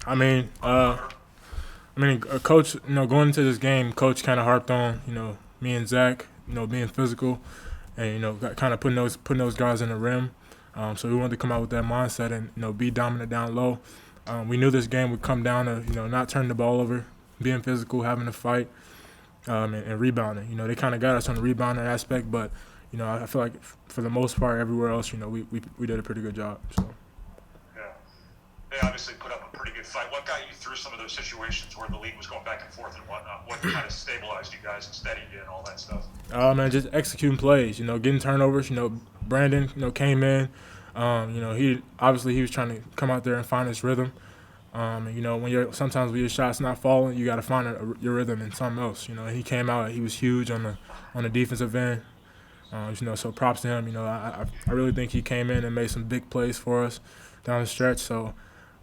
I mean, Coach, going into this game, Coach kind of harped on, me and Zach, being physical, and kind of putting those guys in the rim. So we wanted to come out with that mindset and be dominant down low. We knew this game would come down to not turning the ball over, being physical, having to fight, and rebounding. They kind of got us on the rebounding aspect, but I feel like for the most part, everywhere else, we did a pretty good job. So. Yeah, they obviously put up a pretty good fight. What got you through some of those situations where the league was going back and forth and whatnot? What kind of stabilized you guys and steadied you and all that stuff? Man, just executing plays. Getting turnovers. Brandon, came in. He was trying to come out there and find his rhythm. Sometimes when your shot's not falling, you got to find your rhythm in something else. He came out. He was huge on the defensive end. So props to him. I really think he came in and made some big plays for us down the stretch. So,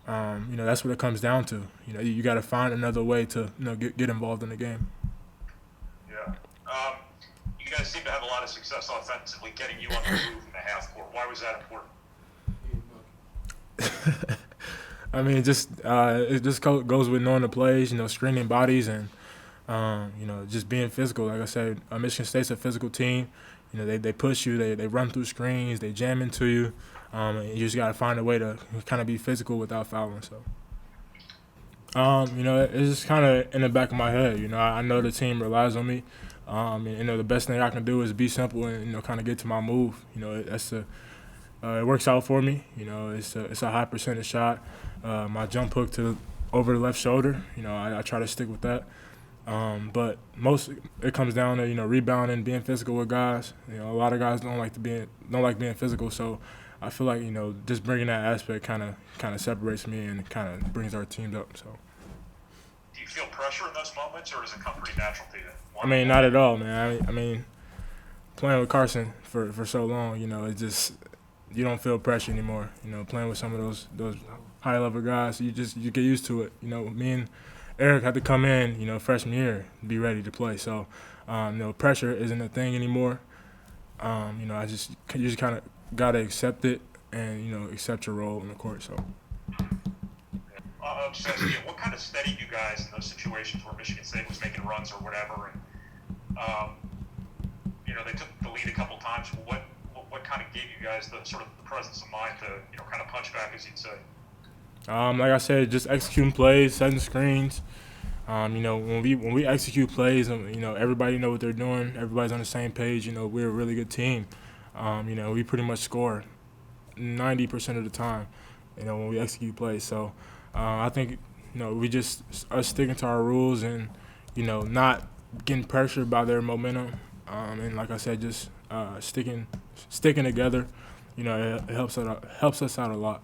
that's what it comes down to. You got to find another way to get involved in the game. Yeah. You guys seem to have a lot of success offensively, getting you on the move in the half court. Why was that important? It just goes with knowing the plays, screening bodies and, just being physical. Like I said, Michigan State's a physical team. They push you, they run through screens, they jam into you. And you just got to find a way to kind of be physical without fouling. So, it's just kind of in the back of my head. I know the team relies on me. The best thing I can do is be simple and, kind of get to my move. It works out for me. It's a high percentage shot. My jump hook over the left shoulder. I try to stick with that. But most it comes down to rebounding, being physical with guys. A lot of guys don't like being physical. So I feel like just bringing that aspect kind of separates me and kind of brings our teams up. So. Do you feel pressure in those moments, or does it come pretty natural to you? Not at all, man. Playing with Carson for so long, it just you don't feel pressure anymore. Playing with some of those high level guys, you get used to it. Me and Eric had to come in, freshman year, be ready to play. So, pressure isn't a thing anymore. You just kind of gotta accept it and accept your role in the court. So. I'll just ask you, what kind of steadied you guys in those situations where Michigan State was making runs or whatever, and they took the lead a couple times. What kind of gave you guys the sort of the presence of mind to kind of punch back, as you'd say? Like I said, just executing plays, setting screens. When we execute plays, everybody know what they're doing. Everybody's on the same page. We're a really good team. We pretty much score 90% of the time. When we execute plays. So I think we just us sticking to our rules and not getting pressured by their momentum. And like I said, just sticking together. It helps us out a lot.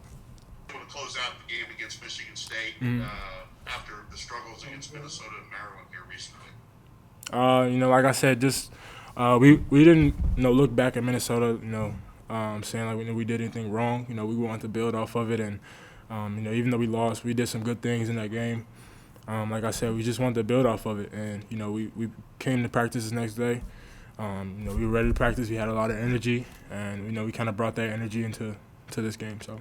To close out the game against Michigan State after the struggles against Minnesota and Maryland here recently? Like I said, just we didn't look back at Minnesota, saying like we did anything wrong. We wanted to build off of it, and even though we lost, we did some good things in that game. Like I said, we just wanted to build off of it, and we came to practice the next day. We were ready to practice. We had a lot of energy, and we kind of brought that energy into this game. So.